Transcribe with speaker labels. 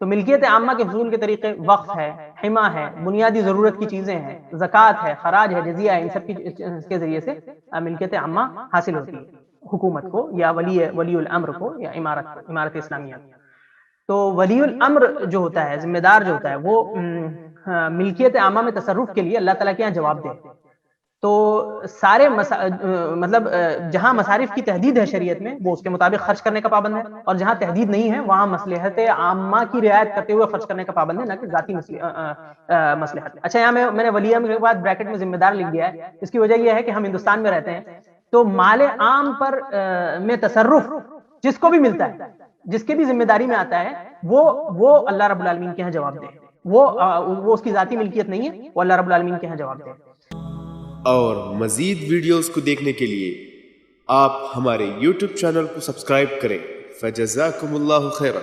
Speaker 1: تو ملکیت عامہ کے حصول کے طریقے وقف ہے، حما ہے، بنیادی ضرورت کی چیزیں ہیں، زکوٰۃ ہے، خراج ہے، جزیہ ہے، ان سب کے ذریعے سے ملکیت عامہ حاصل ہوتی ہے حکومت کو یا ولی الامر کو یا امارت اسلامیہ کو۔ تو ولی الامر جو ہوتا ہے، ذمہ دار جو ہوتا ہے، وہ ملکیت عامہ میں تصرف کے لیے اللہ تعالیٰ کے یہاں جواب دے۔ تو سارے مطلب جہاں مصارف کی تحدید ہے شریعت میں، وہ اس کے مطابق خرچ کرنے کا پابند ہے، اور جہاں تحدید نہیں ہے وہاں مصلحت عامہ کی رعایت کرتے ہوئے خرچ کرنے کا پابند ہے، نہ کہ ذاتی مصلحت۔ اچھا، یہاں میں نے ولی امر کے بعد بریکٹ میں ذمہ دار لکھ دیا ہے۔ اس کی وجہ یہ ہے کہ ہم ہندوستان میں رہتے ہیں، تو مال عام پر میں تصرف جس کو بھی ملتا ہے، جس کے بھی ذمہ داری میں آتا ہے، وہ اللہ رب العالمین کے یہاں جواب دے۔ وہ اس کی ذاتی ملکیت نہیں ہے، وہ اللہ رب العالمین کے یہاں جواب دے۔
Speaker 2: اور مزید ویڈیوز کو دیکھنے کے لیے آپ ہمارے YouTube چینل کو سبسکرائب کریں۔ فجزاکم اللہ خیرا۔